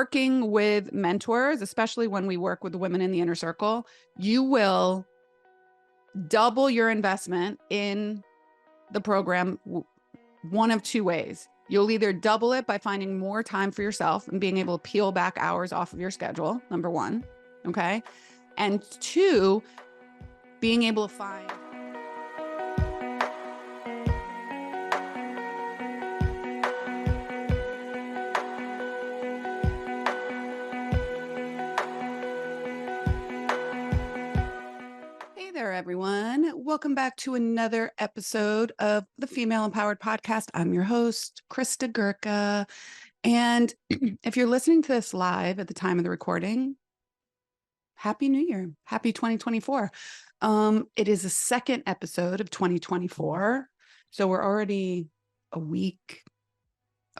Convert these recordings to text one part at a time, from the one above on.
working with mentors, especially when we work with the women in the inner circle, you will double your investment in the program one of two ways. You'll either double it by finding more time for yourself and being able to peel back hours off of your schedule, number one, okay? And two, being able to find Hey there, everyone. Welcome back to another episode of the Female Empowered Podcast. I'm your host, Krista Gurka. And if you're listening to this live at the time of the recording, Happy New Year. Happy 2024. It is the second episode of 2024. So we're already a week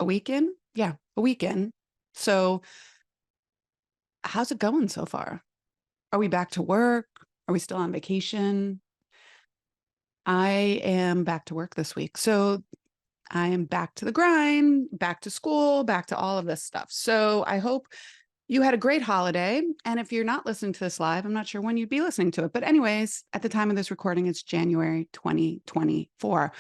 in? Yeah, a week in. So how's it going so far? Are we back to work? Are we still on vacation? I am back to work this week. So I am back to the grind, back to school, back to all of this stuff. So I hope you had a great holiday. And if you're not listening to this live, I'm not sure when you'd be listening to it. But anyways, at the time of this recording, it's January 2024.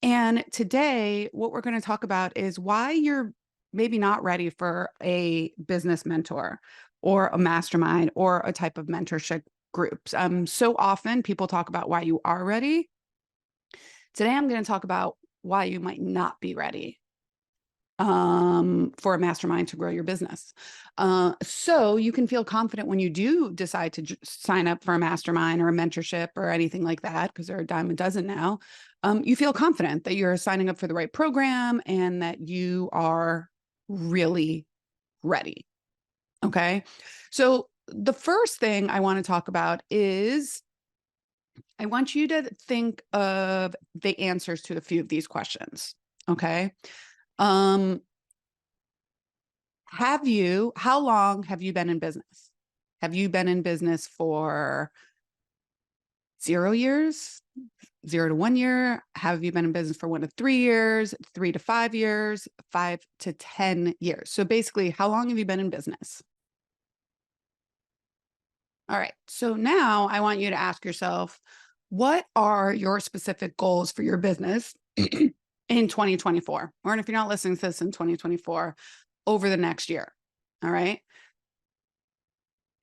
And today, what we're going to talk about is why you're maybe not ready for a business mentor or a mastermind or a type of mentorship groups. So often people talk about why you are ready. Today, I'm going to talk about why you might not be ready for a mastermind to grow your business. So you can feel confident when you do decide to sign up for a mastermind or a mentorship or anything like that, because there are a dime a dozen now. You feel confident that you're signing up for the right program and that you are really ready. Okay. So the first thing I want to talk about is I want you to think of the answers to a few of these questions. Okay. How long have you been in business? Have you been in business for 0 years, 0 to 1 year? Have you been in business for 1 to 3 years, 3 to 5 years, 5 to 10 years? So basically, how long have you been in business? All right. So now I want you to ask yourself, what are your specific goals for your business in 2024? Or if you're not listening to this in 2024, over the next year. All right.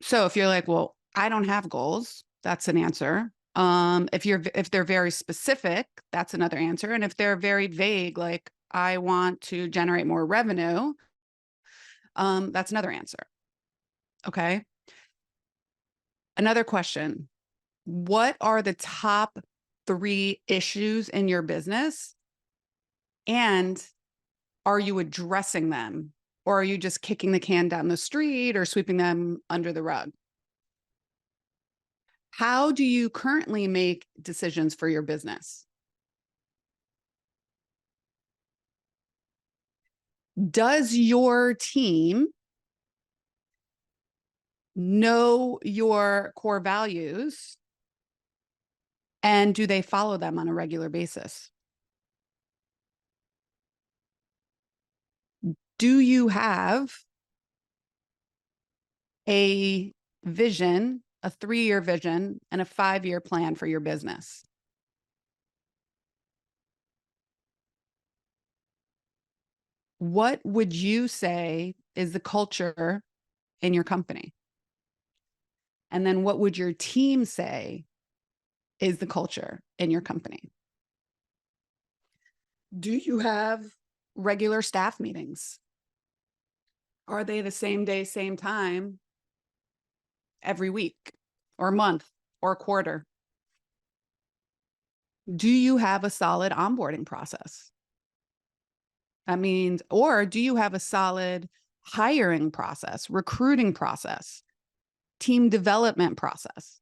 So if you're like, well, I don't have goals, that's an answer. If they're very specific, that's another answer. And if they're very vague, like I want to generate more revenue, that's another answer. Okay. Another question. What are the top 3 issues in your business? And are you addressing them? Or are you just kicking the can down the street or sweeping them under the rug? How do you currently make decisions for your business? Does your team know your core values? And do they follow them on a regular basis? Do you have a vision, a 3-year vision, and a 5-year plan for your business? What would you say is the culture in your company? And then what would your team say is the culture in your company? Do you have regular staff meetings? Are they the same day, same time every week or month or quarter? Do you have a solid onboarding process? That means, or do you have a solid hiring process, recruiting process, team development process?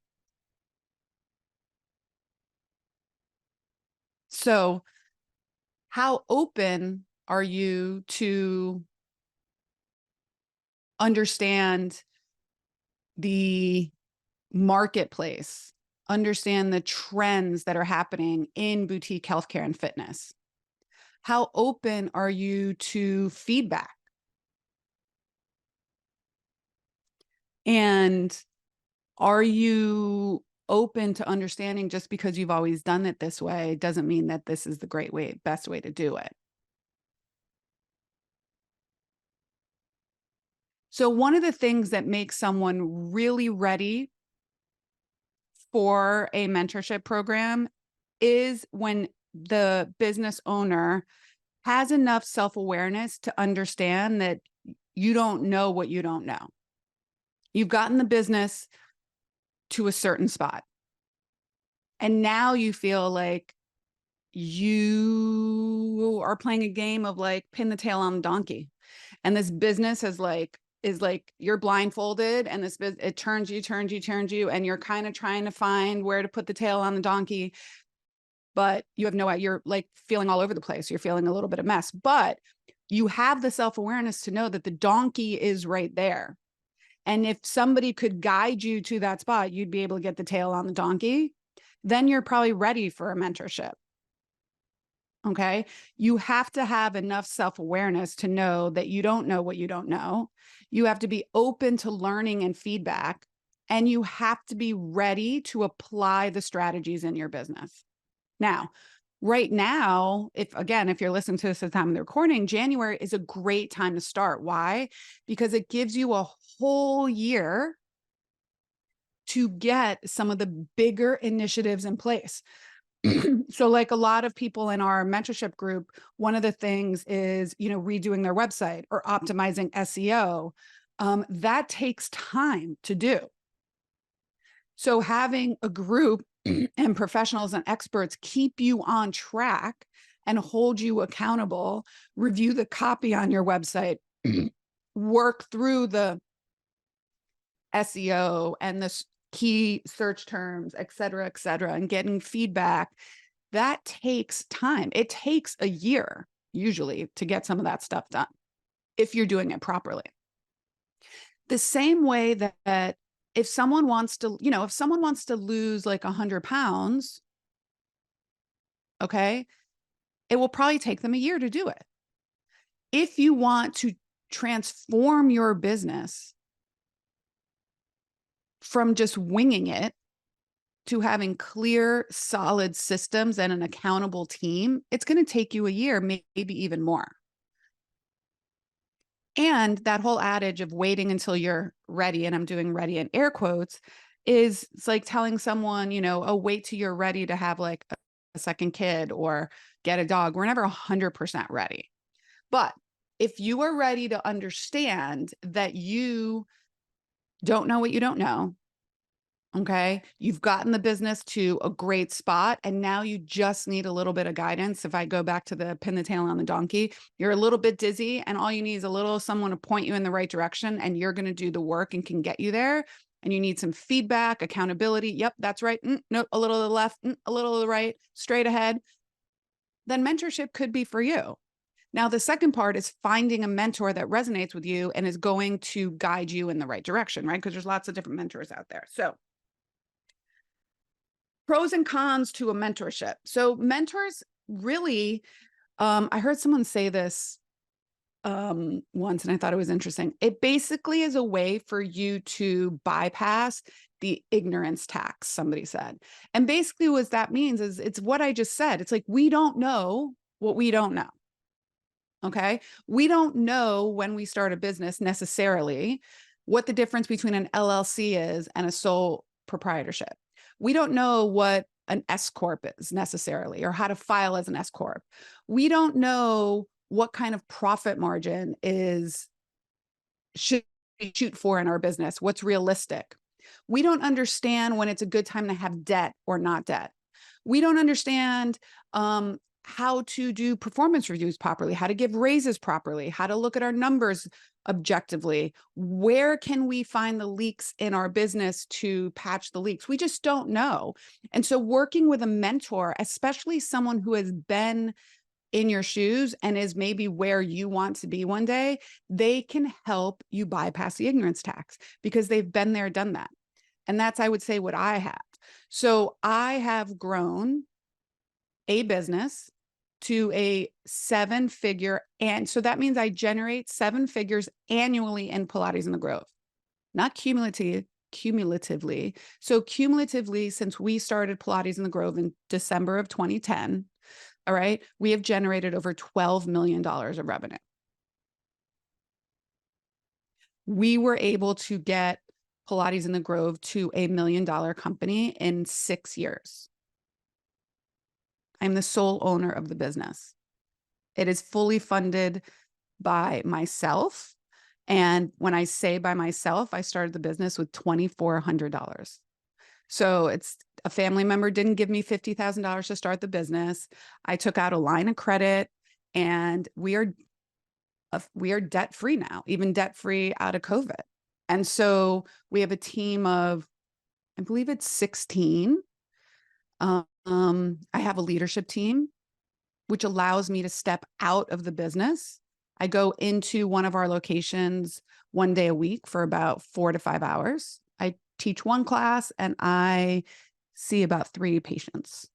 So how open are you to understand the marketplace, understand the trends that are happening in boutique healthcare and fitness? How open are you to feedback? And are you open to understanding just because you've always done it this way doesn't mean that this is the best way to do it. So one of the things that makes someone really ready for a mentorship program is when the business owner has enough self-awareness to understand that you don't know what you don't know. You've gotten the business to a certain spot, and now you feel like you are playing a game of like pin the tail on the donkey. And this business is like you're blindfolded, and it turns you, and you're kind of trying to find where to put the tail on the donkey, but you have no idea. You're like feeling all over the place. You're feeling a little bit of mess, but you have the self-awareness to know that the donkey is right there. And if somebody could guide you to that spot, you'd be able to get the tail on the donkey. Then you're probably ready for a mentorship. Okay. You have to have enough self-awareness to know that you don't know what you don't know. You have to be open to learning and feedback, and you have to be ready to apply the strategies in your business. Now, right now, if you're listening to this at the time of the recording, January is a great time to start. Why? Because it gives you a whole year to get some of the bigger initiatives in place. So like a lot of people in our mentorship group, one of the things is, redoing their website or optimizing SEO. That takes time to do. So having a group and professionals and experts keep you on track and hold you accountable, review the copy on your website, work through the SEO and the key search terms, et cetera, and getting feedback, that takes time. It takes a year usually to get some of that stuff done if you're doing it properly. The same way that if someone wants to, lose like 100 pounds, okay, it will probably take them a year to do it. If you want to transform your business from just winging it to having clear, solid systems and an accountable team, it's going to take you a year, maybe even more. And that whole adage of waiting until you're ready, and I'm doing ready in air quotes, it's like telling someone, oh, wait till you're ready to have like a second kid or get a dog. We're never 100% ready. But if you are ready to understand that you don't know what you don't know, okay, you've gotten the business to a great spot, and now you just need a little bit of guidance. If I go back to the pin the tail on the donkey, you're a little bit dizzy, and all you need is someone to point you in the right direction, and you're going to do the work and can get you there. And you need some feedback, accountability. Yep, that's right. No, a little to the left, a little to the right, straight ahead. Then mentorship could be for you. Now, the second part is finding a mentor that resonates with you and is going to guide you in the right direction, right? Because there's lots of different mentors out there. So pros and cons to a mentorship. So mentors really, I heard someone say this once, and I thought it was interesting. It basically is a way for you to bypass the ignorance tax, somebody said. And basically what that means is it's what I just said. It's like, we don't know what we don't know. Okay. We don't know when we start a business necessarily what the difference between an LLC is and a sole proprietorship. We don't know what an S corp is necessarily, or how to file as an S corp. We don't know what kind of profit margin should we shoot for in our business, what's realistic. We don't understand when it's a good time to have debt or not debt. We don't understand how to do performance reviews properly, how to give raises properly, how to look at our numbers objectively. Where can we find the leaks in our business to patch the leaks? We just don't know. And so working with a mentor, especially someone who has been in your shoes and is maybe where you want to be one day, they can help you bypass the ignorance tax because they've been there, done that. And that's, I would say, what I have. So I have grown a business to a 7-figure. And so that means I generate 7 figures annually in Pilates in the Grove. not cumulatively. So cumulatively, since we started Pilates in the Grove in December of 2010, all right, we have generated over $12 million of revenue. We were able to get Pilates in the Grove to $1 million company in 6 years. I'm the sole owner of the business. It is fully funded by myself. And when I say by myself, I started the business with $2,400. So it's a family member didn't give me $50,000 to start the business. I took out a line of credit, and we are debt free now, even debt free out of COVID. And so we have a team of, I believe it's 16. I have a leadership team, which allows me to step out of the business. I go into one of our locations 1 day a week for about 4 to 5 hours. I teach one class and I see about 3 patients.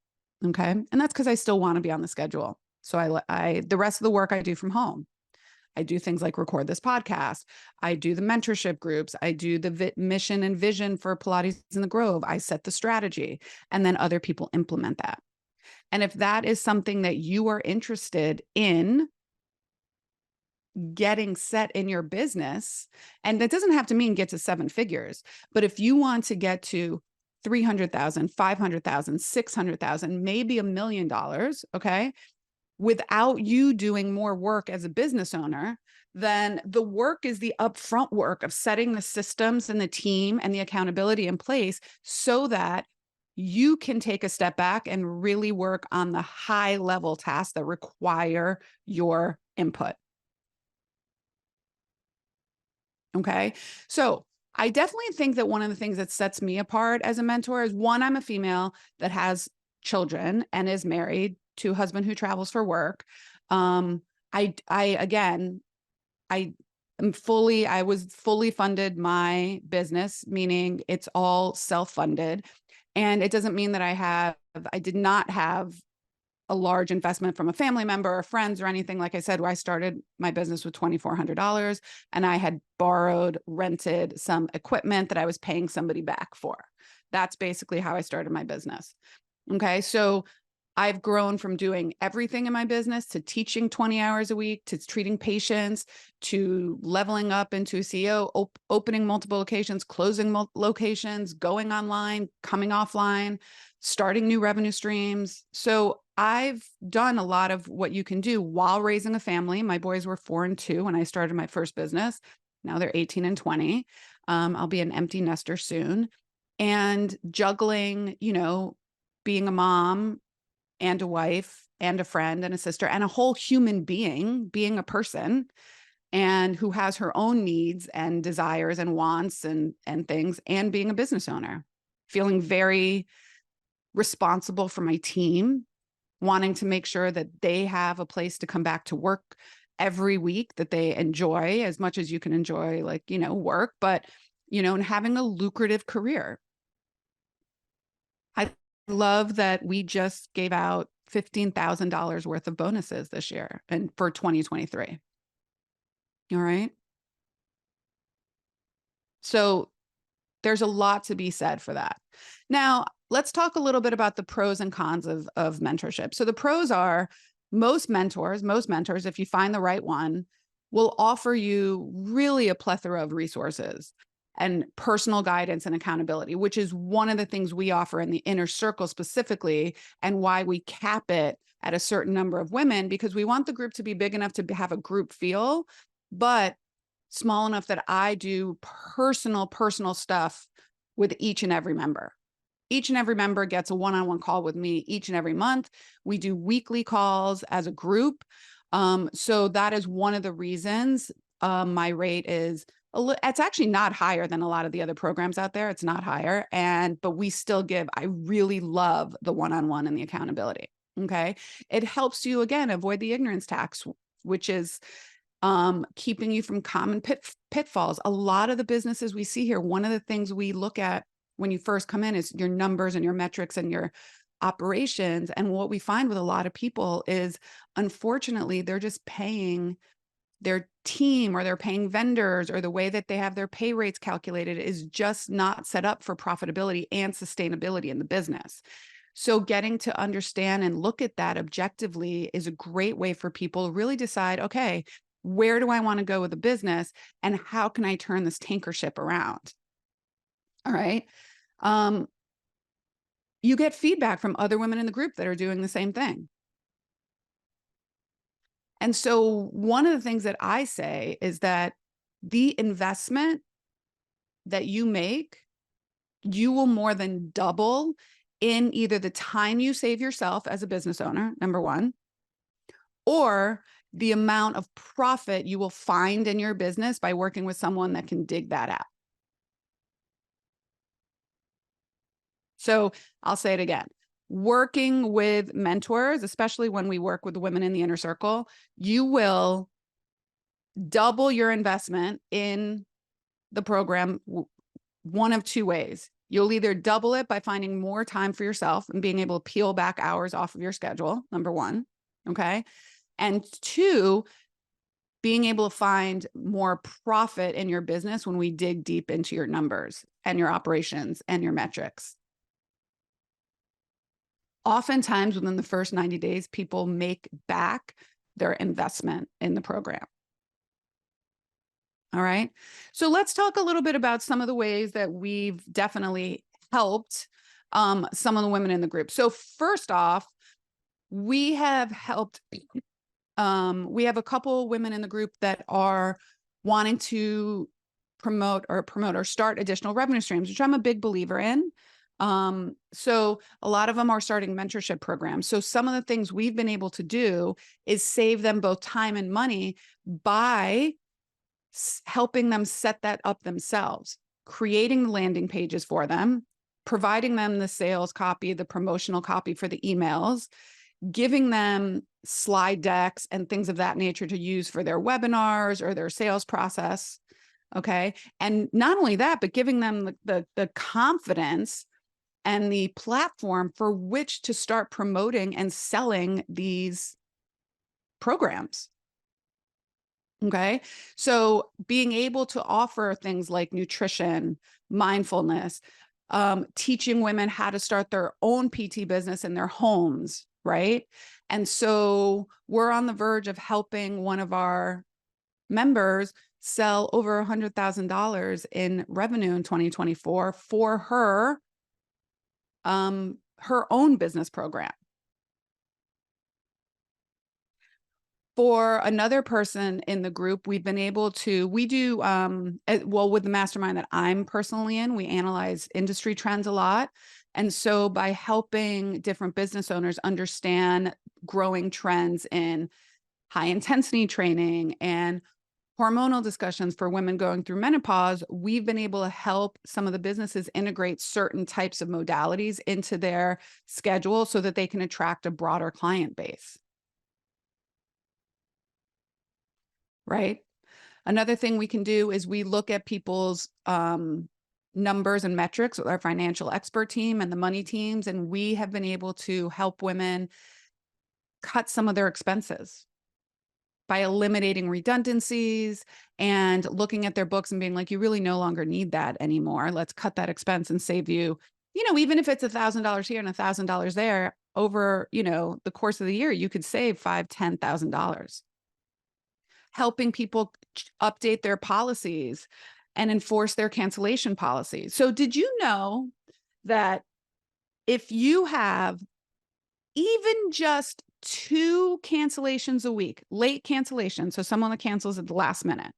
Okay. And that's because I still want to be on the schedule. So the rest of the work I do from home. I do things like record this podcast. I do the mentorship groups. I do the mission and vision for Pilates in the Grove. I set the strategy, and then other people implement that. And if that is something that you are interested in getting set in your business, and that doesn't have to mean get to 7 figures, but if you want to get to 300,000, 500,000, 600,000, maybe $1 million, okay, without you doing more work as a business owner, then the work is the upfront work of setting the systems and the team and the accountability in place so that you can take a step back and really work on the high level tasks that require your input. Okay. So I definitely think that one of the things that sets me apart as a mentor is, one, I'm a female that has children and is married to a husband who travels for work. Again, I was fully funded my business, meaning it's all self-funded. And it doesn't mean that I did not have a large investment from a family member or friends or anything. Like I said, where I started my business with $2,400, and I had rented some equipment that I was paying somebody back for. That's basically how I started my business. Okay. So I've grown from doing everything in my business to teaching 20 hours a week, to treating patients, to leveling up into a CEO, opening multiple locations, closing locations, going online, coming offline, starting new revenue streams. So I've done a lot of what you can do while raising a family. My boys were 4 and 2 when I started my first business. Now they're 18 and 20. I'll be an empty nester soon. And juggling, being a mom and a wife and a friend and a sister and a whole human being a person, and who has her own needs and desires and wants and things, and being a business owner, feeling very responsible for my team, wanting to make sure that they have a place to come back to work every week that they enjoy as much as you can enjoy, work, but, and having a lucrative career. I love that we just gave out $15,000 worth of bonuses this year and for 2023. All right. So there's a lot to be said for that. Now, let's talk a little bit about the pros and cons of mentorship. So the pros are, most mentors, if you find the right one, will offer you really a plethora of resources and personal guidance and accountability, which is one of the things we offer in the inner circle specifically, and why we cap it at a certain number of women, because we want the group to be big enough to have a group feel, but small enough that I do personal stuff with each and every member. Each and every member gets a one-on-one call with me each and every month. We do weekly calls as a group. So that is one of the reasons my rate is it's actually not higher than a lot of the other programs out there. It's not higher. But we still I really love the one-on-one and the accountability. Okay. It helps you, again, avoid the ignorance tax, which is keeping you from common pitfalls. A lot of the businesses we see here, one of the things we look at when you first come in is your numbers and your metrics and your operations. And what we find with a lot of people is, unfortunately, they're just paying their team or they're paying vendors or the way that they have their pay rates calculated is just not set up for profitability and sustainability in the business. So getting to understand and look at that objectively is a great way for people to really decide, okay, where do I want to go with the business and how can I turn this tanker ship around? All right. You get feedback from other women in the group that are doing the same thing. And so one of the things that I say is that the investment that you make, you will more than double in either the time you save yourself as a business owner, number one, or the amount of profit you will find in your business by working with someone that can dig that out. So I'll say it again. Working with mentors, especially when we work with the women in the inner circle, you will double your investment in the program one of two ways. You'll either double it by finding more time for yourself and being able to peel back hours off of your schedule, number one, okay? And two, being able to find more profit in your business when we dig deep into your numbers and your operations and your metrics. Oftentimes within the first 90 days, people make back their investment in the program. All right. So let's talk a little bit about some of the ways that we've definitely helped some of the women in the group. So first off, we have helped, we have a couple women in the group that are wanting to promote or start additional revenue streams, which I'm a big believer in. So a lot of them are starting mentorship programs. So some of the things we've been able to do is save them both time and money by helping them set that up themselves, creating the landing pages for them, providing them the sales copy, the promotional copy for the emails, giving them slide decks and things of that nature to use for their webinars or their sales process. Okay. And not only that, but giving them the confidence and the platform for which to start promoting and selling these programs. Okay. So being able to offer things like nutrition, mindfulness, teaching women how to start their own PT business in their homes. Right. And so we're on the verge of helping one of our members sell over $100,000 in revenue in 2024 for her own business program. For another person in the group, we've been able to, we do, well, with the mastermind that I'm personally in, we analyze industry trends a lot. And so by helping different business owners understand growing trends in high intensity training and hormonal discussions for women going through menopause, we've been able to help some of the businesses integrate certain types of modalities into their schedule so that they can attract a broader client base. Right. Another thing we can do is we look at people's numbers and metrics with our financial expert team and the money teams, and we have been able to help women cut some of their expenses by eliminating redundancies and looking at their books and being like, you really no longer need that anymore. Let's cut that expense and save you, even if it's $1,000 here and $1,000 there over, the course of the year, you could save $5,000, $10,000. Helping people update their policies and enforce their cancellation policies. So did you know that if you have even just 2 cancellations a week, late cancellations, so someone that cancels at the last minute,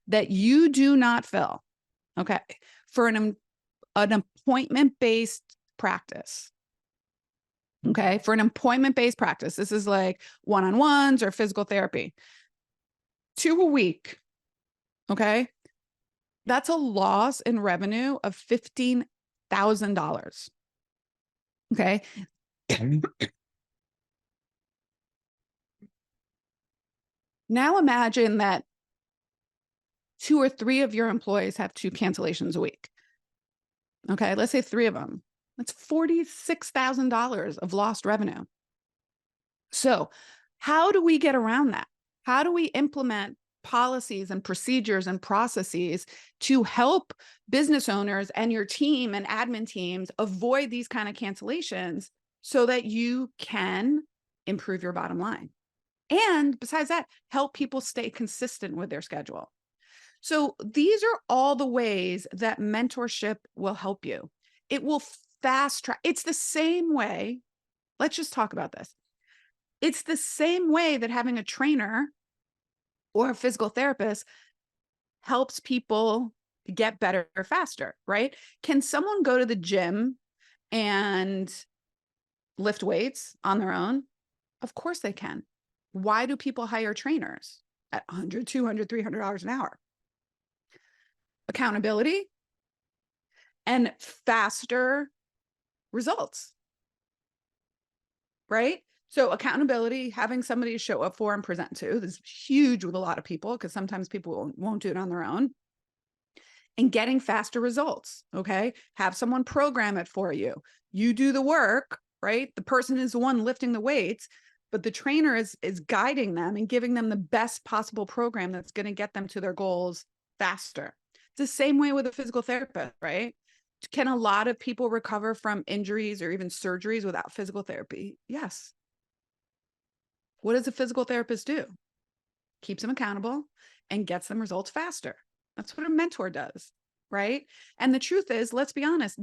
that you do not fill, okay, for an appointment-based practice, okay, for an appointment-based practice, this is like one-on-ones or physical therapy, 2 a week, okay? That's a loss in revenue of $15,000. Okay. Now imagine that 2 or 3 of your employees have 2 cancellations a week. Okay. Let's say 3 of them. That's $46,000 of lost revenue. So how do we get around that? How do we implement policies and procedures and processes to help business owners and your team and admin teams avoid these kind of cancellations so that you can improve your bottom line. And besides that, help people stay consistent with their schedule. So these are all the ways that mentorship will help you. It will fast track. It's the same way. Let's just talk about this. It's the same way that having a trainer or a physical therapist helps people get better faster, right? Can someone go to the gym and lift weights on their own? Of course they can. Why do people hire trainers at $100, $200, $300 an hour? Accountability and faster results, right? So accountability, having somebody to show up for and present to, is huge with a lot of people because sometimes people won't do it on their own. And getting faster results, okay? Have someone program it for you. You do the work, right? The person is the one lifting the weights, but the trainer is guiding them and giving them the best possible program that's going to get them to their goals faster. It's the same way with a physical therapist, right? Can a lot of people recover from injuries or even surgeries without physical therapy? Yes. What does a physical therapist do? Keeps them accountable and gets them results faster. That's what a mentor does, right? And the truth is, let's be honest,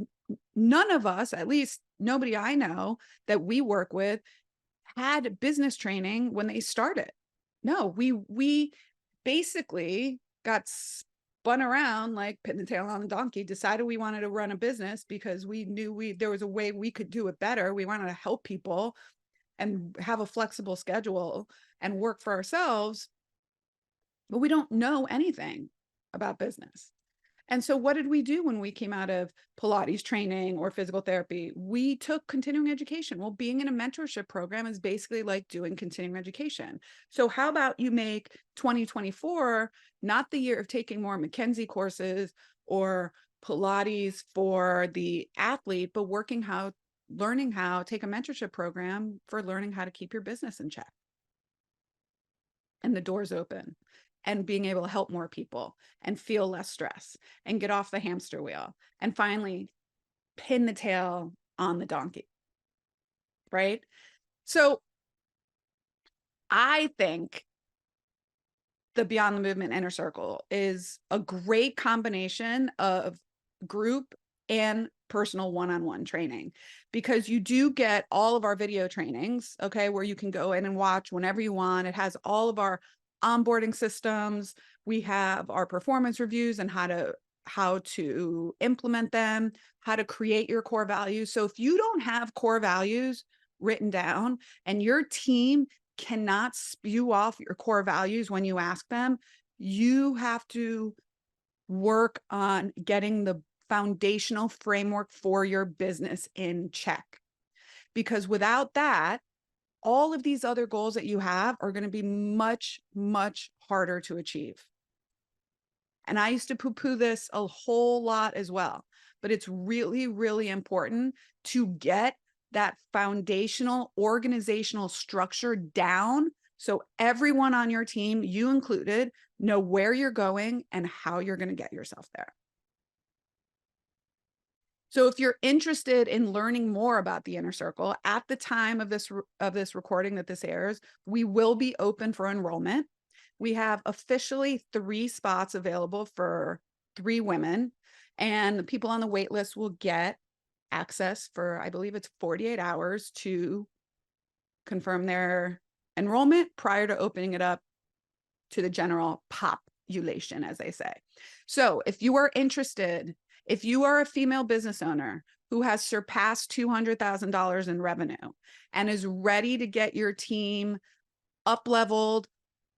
none of us, at least nobody I know that we work with, had business training when they started. No, we basically got spun around like pin the tail on the donkey, decided we wanted to run a business because we knew there was a way we could do it better. We wanted to help people and have a flexible schedule and work for ourselves, but we don't know anything about business. And so what did we do when we came out of Pilates training or physical therapy? We took continuing education. Well, being in a mentorship program is basically like doing continuing education. So how about you make 2024 not the year of taking more McKinsey courses or Pilates for the athlete, but learning how take a mentorship program for learning how to keep your business in check and the doors open and being able to help more people and feel less stress and get off the hamster wheel and finally pin the tail on the donkey, right? So I think the Beyond the Movement Inner Circle is a great combination of group and personal one-on-one training, because you do get all of our video trainings, okay, where you can go in and watch whenever you want. It has all of our onboarding systems. We have our performance reviews and how to implement them, how to create your core values. So if you don't have core values written down and your team cannot spew off your core values when you ask them, you have to work on getting the foundational framework for your business in check. Because without that, all of these other goals that you have are going to be much, much harder to achieve. And I used to poo-poo this a whole lot as well, but it's really, really important to get that foundational organizational structure down so everyone on your team, you included, know where you're going and how you're going to get yourself there. So if you're interested in learning more about the Inner Circle, at the time of this recording that this airs, we will be open for enrollment. We have officially 3 spots available for 3 women, and the people on the wait list will get access for, I believe it's 48 hours to confirm their enrollment prior to opening it up to the general population, as they say. So if you are interested, if you are a female business owner who has surpassed $200,000 in revenue and is ready to get your team up-leveled,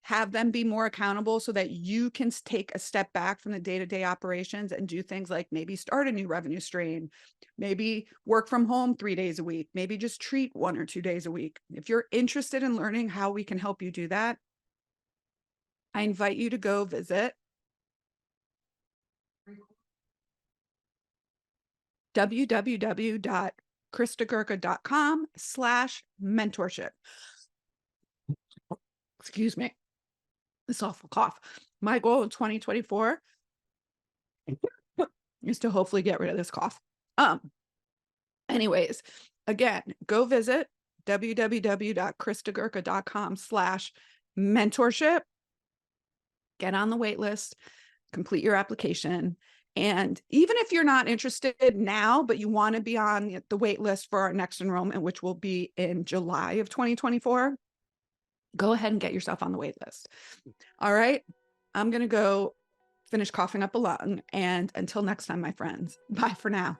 have them be more accountable so that you can take a step back from the day-to-day operations and do things like maybe start a new revenue stream, maybe work from home 3 days a week, maybe just treat 1 or 2 days a week. If you're interested in learning how we can help you do that, I invite you to go visit www.kristagurka.com/mentorship. Excuse me. this awful cough. My goal in 2024 is to hopefully get rid of this cough. Anyways, again, go visit www.kristagurka.com/mentorship. Get on the wait list, complete your application. And even if you're not interested now, but you want to be on the wait list for our next enrollment, which will be in July of 2024, go ahead and get yourself on the wait list. All right. I'm going to go finish coughing up a lung. And until next time, my friends, bye for now.